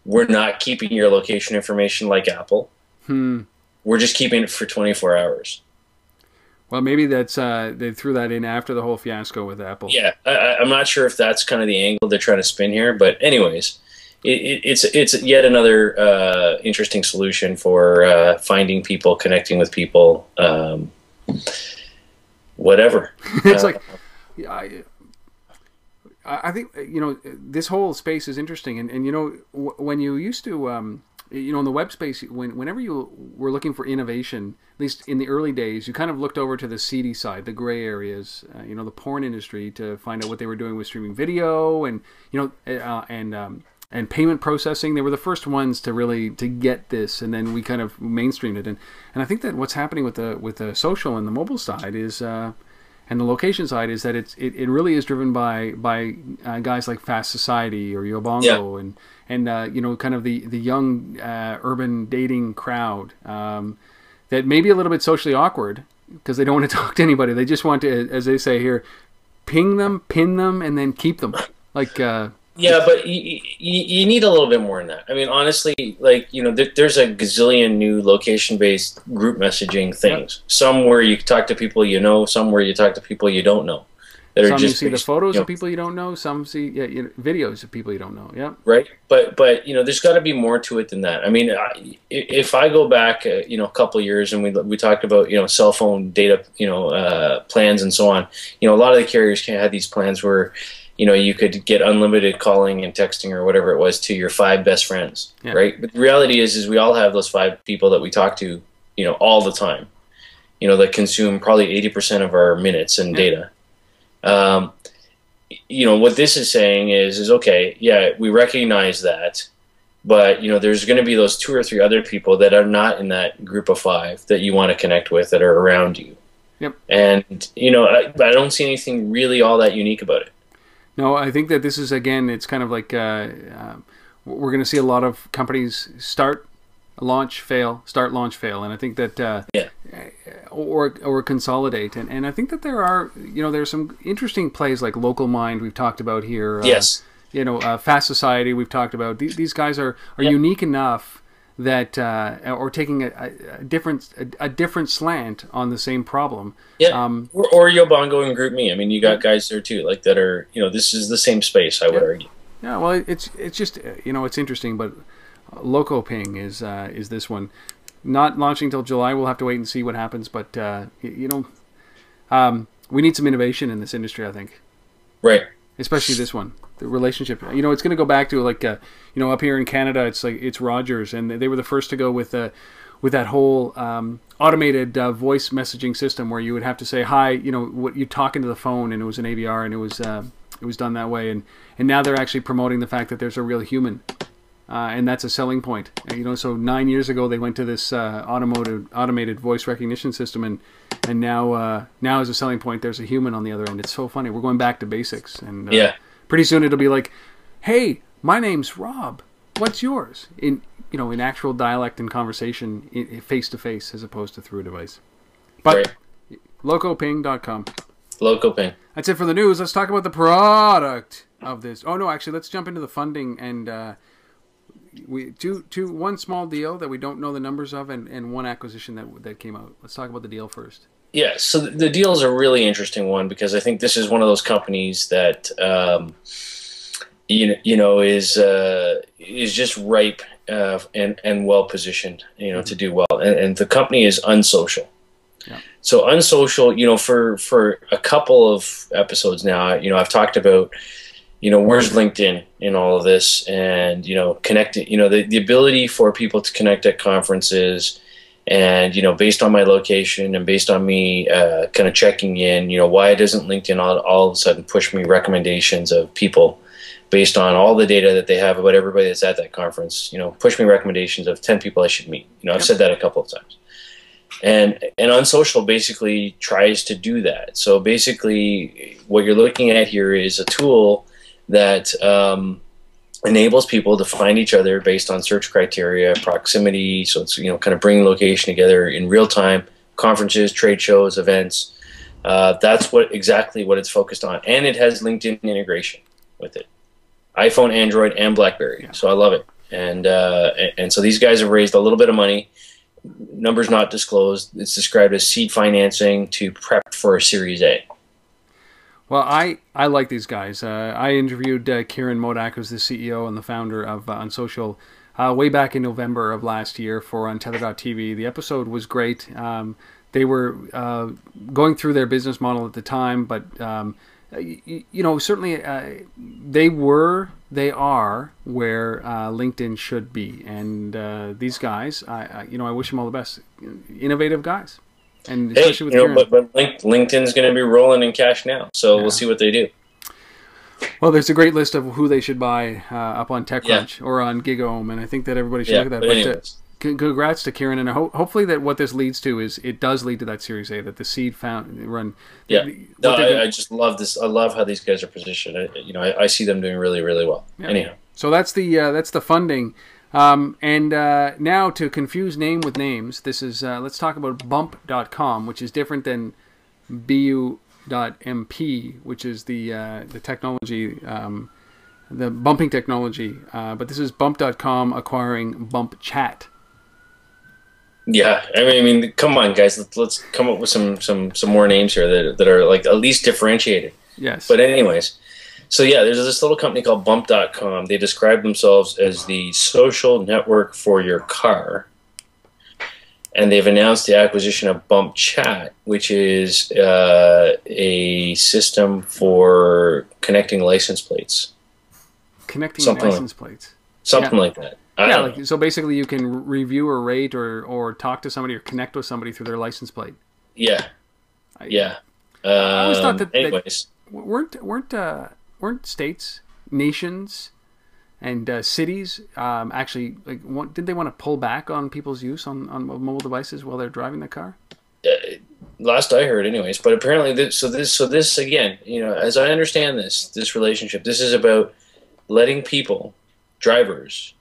Speaker 2: we're not keeping your location information like Apple? We're just keeping it for 24 hours.
Speaker 1: Well, maybe that's they threw that in after the whole fiasco with Apple.
Speaker 2: Yeah, I'm not sure if that's kind of the angle they're trying to spin here, but anyways, it's yet another interesting solution for finding people, connecting with people, whatever.
Speaker 1: It's like, I think this whole space is interesting, and when you used to in the web space, whenever you were looking for innovation, at least in the early days, you kind of looked over to the seedy side, the gray areas, the porn industry, to find out what they were doing with streaming video and and payment processing. They were the first ones to really to get this, and then we kind of mainstreamed it. And I think that what's happening with the social and the mobile side is and the location side is that it really is driven by guys like Fast Society or Yobongo and kind of the young urban dating crowd that may be a little bit socially awkward because they don't want to talk to anybody. They just want to, as they say here, ping them, pin them, and then keep them. Like
Speaker 2: yeah, but you need a little bit more than that. I mean, honestly, there's a gazillion new location-based group messaging things. Yep. Some where you talk to people you know, some where you talk to people you don't know.
Speaker 1: Some you see the photos of people you don't know. Some see videos of people you don't know. Yeah,
Speaker 2: right. But there's got to be more to it than that. I mean, if I go back, a couple of years, and we talked about cell phone data, plans and so on. A lot of the carriers had these plans where you could get unlimited calling and texting or whatever it was to your 5 best friends, right? But the reality is we all have those 5 people that we talk to, all the time, that consume probably 80% of our minutes and data. What this is saying is okay, yeah, we recognize that, but there's going to be those 2 or 3 other people that are not in that group of 5 that you want to connect with that are around you.
Speaker 1: Yep.
Speaker 2: And I don't see anything really all that unique about it.
Speaker 1: No, I think that this is, again, it's kind of like we're going to see a lot of companies start, launch, fail, start, launch, fail. And I think that, or consolidate. And I think that there are, there's some interesting plays like Local Mind we've talked about here.
Speaker 2: Yes.
Speaker 1: Fast Society we've talked about. These guys are unique enough that or taking a different slant on the same problem.
Speaker 2: Yeah. Or Yobongo and Group Me. I mean, you got guys there too, like that are this is the same space. I would argue.
Speaker 1: Yeah. Well, it's just it's interesting, but Loco-Ping is this one not launching until July. We'll have to wait and see what happens, but we need some innovation in this industry, I think.
Speaker 2: Right.
Speaker 1: Especially this one, the relationship. It's going to go back to like up here in Canada, it's Rogers, and they were the first to go with that whole automated voice messaging system where you would have to say hi, what you're talking to the phone, and it was an AVR, and it was done that way, and now they're actually promoting the fact that there's a real human, and that's a selling point. So 9 years ago they went to this automated voice recognition system, and now as a selling point, there's a human on the other end. It's so funny. We're going back to basics, and pretty soon it'll be like, hey, my name's Rob. What's yours? In actual dialect and conversation, face to face, as opposed to through a device. But locoping.com.
Speaker 2: Loco-Ping.
Speaker 1: That's it for the news. Let's talk about the product of this. Oh no, actually, let's jump into the funding and one small deal that we don't know the numbers of, and one acquisition that came out. Let's talk about the deal first.
Speaker 2: Yeah, so the deal is a really interesting one because I think this is one of those companies that is just ripe and well positioned, to do well. And the company is Unsocial. Yeah. So Unsocial, for a couple of episodes now, I've talked about where's LinkedIn in all of this? And, connecting, the ability for people to connect at conferences and, based on my location and based on me kind of checking in, why doesn't LinkedIn all of a sudden push me recommendations of people based on all the data that they have about everybody that's at that conference, push me recommendations of 10 people I should meet. I've said that a couple of times. And on social basically tries to do that. So basically what you're looking at here is a tool that enables people to find each other based on search criteria, proximity. So it's, kind of bringing location together in real time, conferences, trade shows, events. That's exactly what it's focused on. And it has LinkedIn integration with it. iPhone, Android, and BlackBerry. Yeah. So I love it. And so these guys have raised a little bit of money. Numbers not disclosed. It's described as seed financing to prep for a Series A.
Speaker 1: Well, I like these guys. I interviewed Kieran Modak, who's the CEO and the founder of Unsocial, way back in November of last year for Untether.tv. The episode was great. They were going through their business model at the time, but certainly they are where LinkedIn should be. And these guys, I wish them all the best. Innovative guys. And especially with
Speaker 2: but LinkedIn's going to be rolling in cash now, so we'll see what they do.
Speaker 1: Well, there's a great list of who they should buy up on TechCrunch or on GigaOM, and I think that everybody should look at that. But congrats to Kieran, and hopefully that what this leads to is it does lead to that Series A, that the seed run.
Speaker 2: Yeah, I just love this. I love how these guys are positioned. I see them doing really, really well. Yeah. Anyhow,
Speaker 1: so that's the funding. And now to confuse name with names, this is let's talk about bump.com, which is different than bu.mp, which is the technology, the bumping technology. But this is bump.com acquiring Bump Chat.
Speaker 2: Yeah, I mean, come on, guys, let's come up with some more names here that are like at least differentiated.
Speaker 1: Yes.
Speaker 2: But anyways. So yeah, there's this little company called Bump.com. They describe themselves as the social network for your car. And they've announced the acquisition of Bump Chat, which is a system for connecting license plates.
Speaker 1: Connecting license plates.
Speaker 2: Something like that.
Speaker 1: So basically you can review or rate or talk to somebody or connect with somebody through their license plate.
Speaker 2: Yeah. I
Speaker 1: always thought that,
Speaker 2: anyways.
Speaker 1: Weren't states, nations, and cities actually did they want to pull back on people's use on mobile devices while they're driving the car?
Speaker 2: Last I heard, anyways. But apparently, this again, as I understand this relationship, this is about letting people, drivers,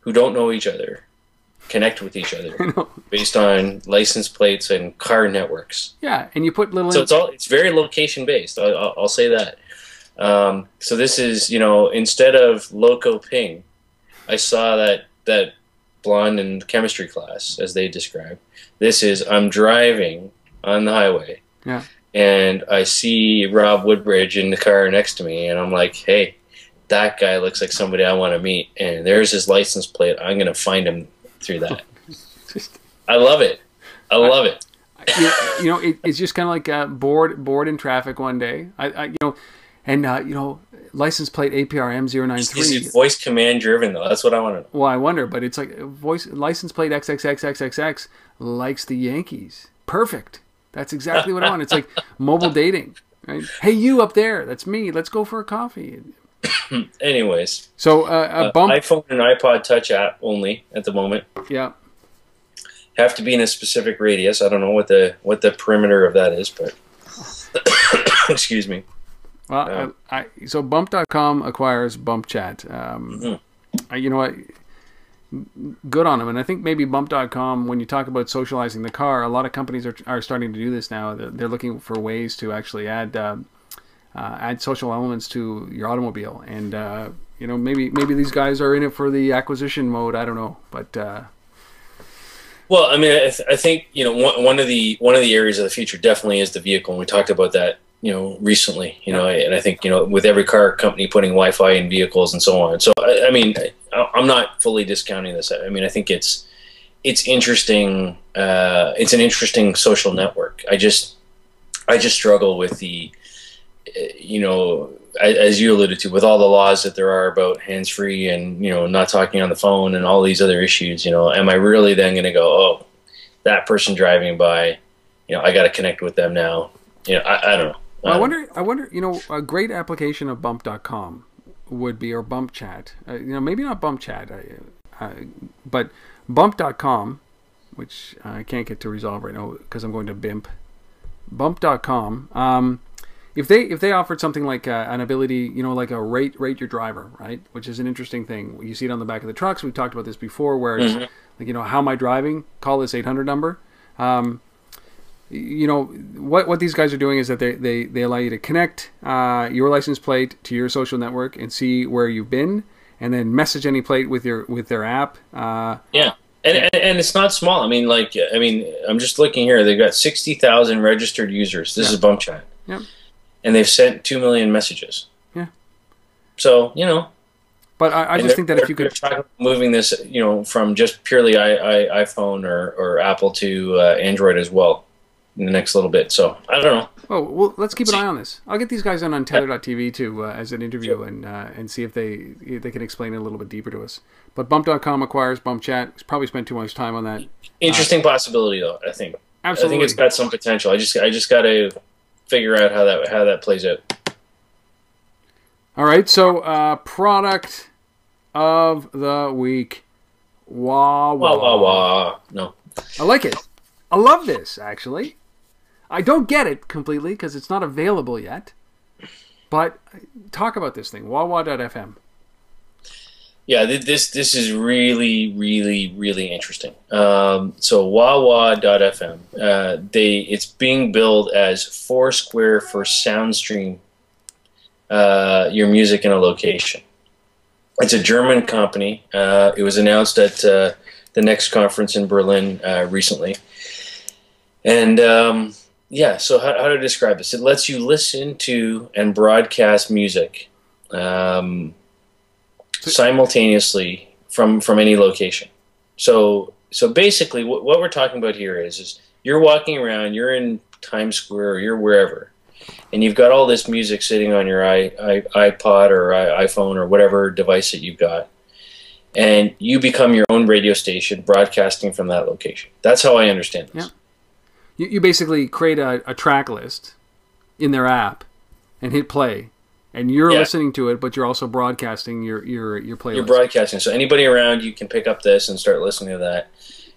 Speaker 2: who don't know each other, connect with each other based on license plates and car networks.
Speaker 1: Yeah, and you put little.
Speaker 2: So it's very location based. I'll say that. So this is, instead of loco ping, I saw that blonde in chemistry class, as they described. This is, I'm driving on the highway, and I see Rob Woodbridge in the car next to me, and I'm like, hey, that guy looks like somebody I want to meet, and there's his license plate. I'm going to find him through that. I love it. I love it.
Speaker 1: It's just kind of like bored in traffic one day. And, license plate APR M093.
Speaker 2: Is it voice command driven, though? That's what I want to know.
Speaker 1: Well, I wonder, but it's like license plate XXXXXX likes the Yankees. Perfect. That's exactly what I want. It's like mobile dating. Right? Hey, you up there. That's me. Let's go for a coffee.
Speaker 2: Anyways.
Speaker 1: So, Bump.
Speaker 2: iPhone and iPod Touch app only at the moment. Yeah. Have to be in a specific radius. I don't know what the perimeter of that is, but excuse me.
Speaker 1: Well, so Bump.com acquires Bump Chat. You know what? Good on them. And I think maybe Bump.com, when you talk about socializing the car, a lot of companies are starting to do this now. They're looking for ways to actually add social elements to your automobile. And maybe these guys are in it for the acquisition mode. I don't know, but.
Speaker 2: Well, I mean, I think one of the areas of the future definitely is the vehicle, and we talked about that recently, and I think, with every car company putting Wi-Fi in vehicles and so on. So, I mean, I'm not fully discounting this. I mean, I think it's interesting. It's an interesting social network. I just struggle with the, as you alluded to, with all the laws that there are about hands-free and, not talking on the phone and all these other issues, am I really then going to go, oh, that person driving by, I got to connect with them now. I don't know.
Speaker 1: Well, I wonder, a great application of bump.com would be, or bump chat, maybe not bump chat, but bump.com, which I can't get to resolve right now because I'm going to BIMP. Bump.com. If they offered something like an ability, like a rate your driver, right? Which is an interesting thing. You see it on the back of the trucks. We've talked about this before, where it's like, how am I driving? Call this 800 number. What these guys are doing is that they allow you to connect your license plate to your social network and see where you've been, and then message any plate with their app.
Speaker 2: Yeah. And it's not small. I'm just looking here. They've got 60,000 registered users. This is Bump Chat.
Speaker 1: Yep.
Speaker 2: And they've sent 2 million messages.
Speaker 1: Yeah.
Speaker 2: So,
Speaker 1: But I just think that if you could
Speaker 2: moving this, from just purely iPhone or Apple to Android as well in the next little bit. So I don't know.
Speaker 1: Well, let's keep an eye on this. I'll get these guys on Tether.tv too as an interview and see if they can explain it a little bit deeper to us. But Bump.com acquires Bump Chat. It's probably spent too much time on that.
Speaker 2: Interesting possibility though. I think.
Speaker 1: Absolutely.
Speaker 2: I think it's got some potential. I just got to figure out how that plays out.
Speaker 1: All right. So product of the week. Wah wah
Speaker 2: wah wah. No.
Speaker 1: I like it. I love this actually. I don't get it completely because it's not available yet. But talk about this thing, wah-wah.fm.
Speaker 2: Yeah, this is really, really, really interesting. So wah-wah.fm, it's being billed as Foursquare for SoundStream your music in a location. It's a German company. It was announced at the Next conference in Berlin recently. And yeah, so how to describe this? It lets you listen to and broadcast music simultaneously from any location. So basically, what we're talking about here is you're walking around, you're in Times Square, or you're wherever, and you've got all this music sitting on your iPod or iPhone or whatever device that you've got, and you become your own radio station broadcasting from that location. That's how I understand this.
Speaker 1: Yeah. You basically create a track list in their app and hit play, and you're listening to it, but you're also broadcasting your playlist.
Speaker 2: You're broadcasting, so anybody around you can pick up this and start listening to that.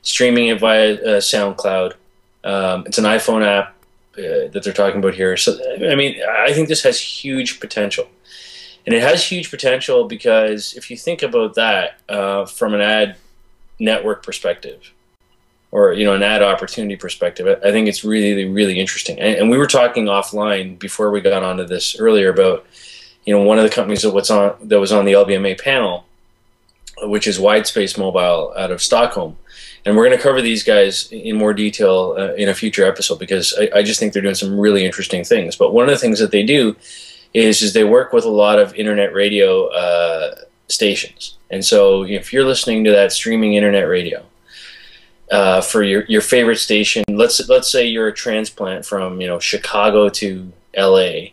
Speaker 2: Streaming it via SoundCloud. It's an iPhone app that they're talking about here. So I think this has huge potential, and it has huge potential because if you think about that from an ad network perspective, or an ad opportunity perspective, I think it's really, really interesting. And we were talking offline before we got onto this earlier about, one of the companies that was on the LBMA panel, which is Widespace Mobile out of Stockholm. And we're going to cover these guys in more detail in a future episode because I just think they're doing some really interesting things. But one of the things that they do is they work with a lot of internet radio stations. And so if you're listening to that streaming internet radio, for your favorite station, let's say you're a transplant from Chicago to LA,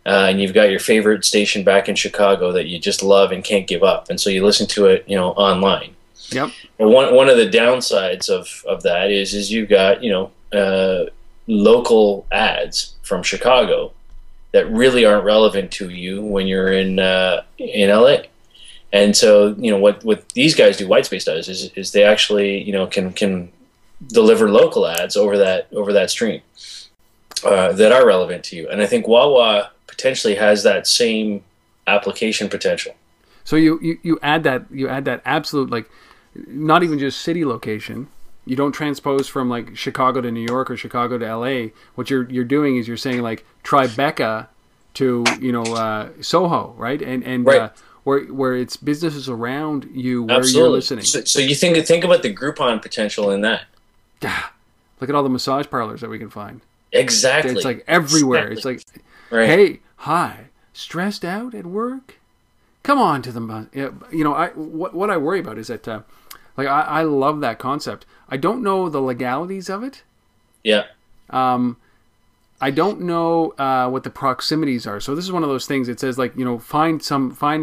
Speaker 2: and you've got your favorite station back in Chicago that you just love and can't give up, and so you listen to it online.
Speaker 1: Yep.
Speaker 2: And one of the downsides of that is you've got local ads from Chicago that really aren't relevant to you when you're in LA. And so, what these guys do, Whitespace does, is they actually, can deliver local ads over that stream that are relevant to you. And I think Wawa potentially has that same application potential.
Speaker 1: So you add that absolute, like, not even just city location. You don't transpose from like Chicago to New York or Chicago to LA. What you're doing is you're saying like Tribeca to Soho, right? And
Speaker 2: right.
Speaker 1: Where it's businesses around you where
Speaker 2: Absolutely.
Speaker 1: You're listening.
Speaker 2: So you think about the Groupon potential in that.
Speaker 1: Look at all the massage parlors that we can find.
Speaker 2: Exactly.
Speaker 1: It's like everywhere.
Speaker 2: Exactly.
Speaker 1: It's like, hey, hi, stressed out at work? Come on to the, what I worry about is that, I love that concept. I don't know the legalities of it.
Speaker 2: Yeah.
Speaker 1: I don't know what the proximities are. So this is one of those things. It says, like, find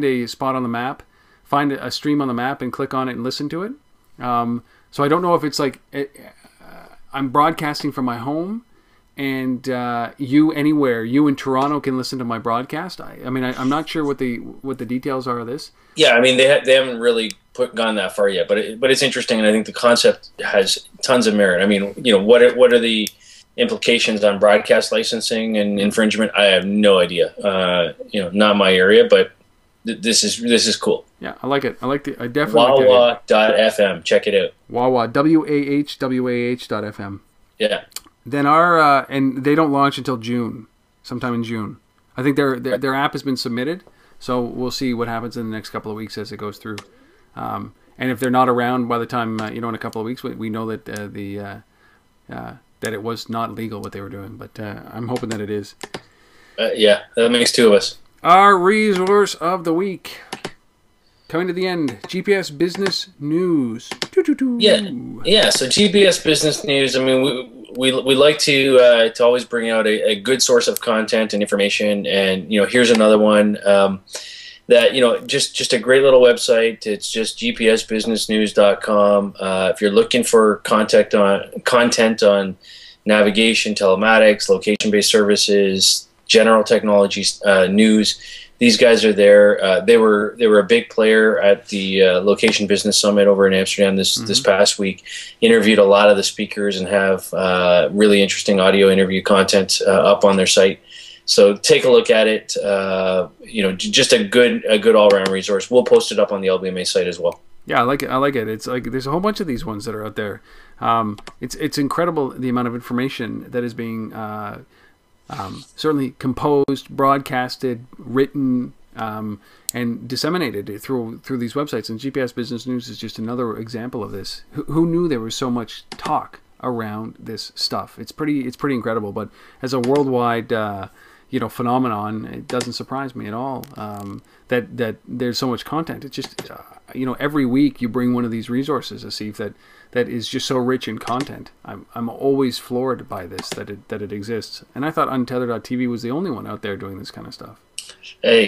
Speaker 1: a spot on the map, find a stream on the map, and click on it and listen to it. So I don't know if it's like I'm broadcasting from my home, and you anywhere, you in Toronto can listen to my broadcast. I'm not sure what the details are of this.
Speaker 2: Yeah, I mean, they haven't really gone that far yet, but it's interesting, and I think the concept has tons of merit. I mean, what are the implications on broadcast licensing and infringement? I have no idea. Not my area, but this is cool.
Speaker 1: Yeah, I like it. I definitely
Speaker 2: Wawa.fm. Check it out.
Speaker 1: Wawa, WAH.FM.
Speaker 2: Yeah.
Speaker 1: Then and they don't launch until June, sometime in June. I think their app has been submitted, so we'll see what happens in the next couple of weeks as it goes through. And if they're not around by the time in a couple of weeks, we know that that it was not legal what they were doing. But I'm hoping that it is.
Speaker 2: Yeah, that makes two of us.
Speaker 1: Our resource of the week. Coming to the end, GPS Business News.
Speaker 2: Yeah. So GPS Business News. I mean, we like to always bring out a good source of content and information. And here's another one that just a great little website. It's just gpsbusinessnews.com. If you're looking for content on navigation, telematics, location-based services, general technologies, news. These guys are there. They were a big player at the Location Business Summit over in Amsterdam this past week. Interviewed a lot of the speakers and have really interesting audio interview content up on their site. So take a look at it. Just a good all around resource. We'll post it up on the LBMA site as well.
Speaker 1: Yeah, I like it. It's like there's a whole bunch of these ones that are out there. It's incredible the amount of information that is being certainly composed, broadcasted, written, and disseminated through these websites. And GPS Business News is just another example of this. Who knew there was so much talk around this stuff? It's pretty incredible. But as a worldwide phenomenon, it doesn't surprise me at all that there's so much content. It's just every week you bring one of these resources, Asif, that is just so rich in content. I'm always floored by this, that it exists. And I thought Untether.tv was the only one out there doing this kind of stuff.
Speaker 2: Hey,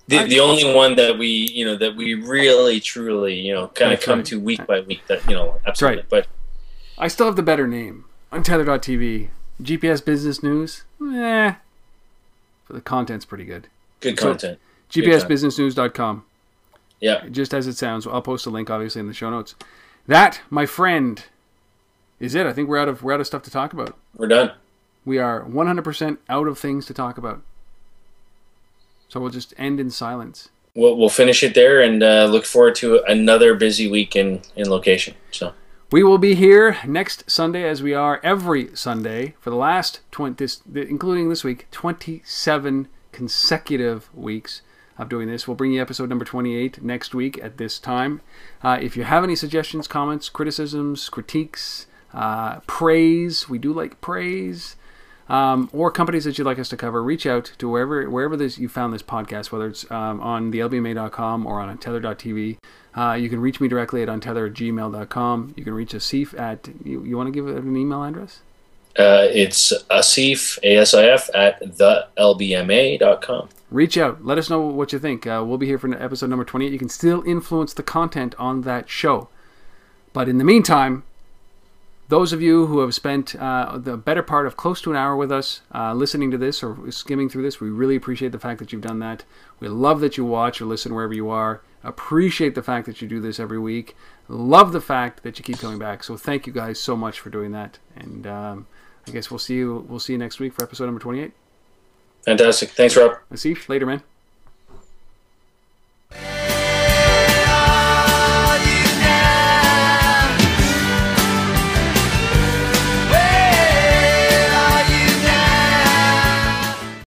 Speaker 2: the only one that we really truly kind of come to week by week. That absolutely.
Speaker 1: That's right.
Speaker 2: But
Speaker 1: I still have the better name, Untether.tv. GPS Business News, but the content's pretty good.
Speaker 2: Good content.
Speaker 1: So, GPSBusinessNews.com.
Speaker 2: Yeah.
Speaker 1: Just as it sounds. I'll post a link, obviously, in the show notes. That, my friend, is it. I think we're out of stuff to talk about.
Speaker 2: We're done.
Speaker 1: We are 100% out of things to talk about. So we'll just end in silence.
Speaker 2: We'll finish it there and look forward to another busy week in location. So
Speaker 1: we will be here next Sunday, as we are every Sunday for the last including this week, 27 consecutive weeks of doing this. We'll bring you episode number 28 next week at this time. If you have any suggestions, comments, criticisms, critiques, praise, we do like praise, or companies that you'd like us to cover, reach out to wherever you found this podcast, whether it's on the lbma.com or on untether.tv. You can reach me directly at untether@gmail.com. You can reach Asif at, you want to give it an email address?
Speaker 2: It's Asif, ASIF, at thelbma.com.
Speaker 1: Reach out. Let us know what you think. We'll be here for episode number 28. You can still influence the content on that show. But in the meantime, those of you who have spent the better part of close to an hour with us listening to this or skimming through this, we really appreciate the fact that you've done that. We love that you watch or listen wherever you are. Appreciate the fact that you do this every week. Love the fact that you keep coming back. So thank you guys so much for doing that. And I guess we'll see you next week for episode number 28.
Speaker 2: Fantastic. Thanks, Rob.
Speaker 1: Asif, later, man.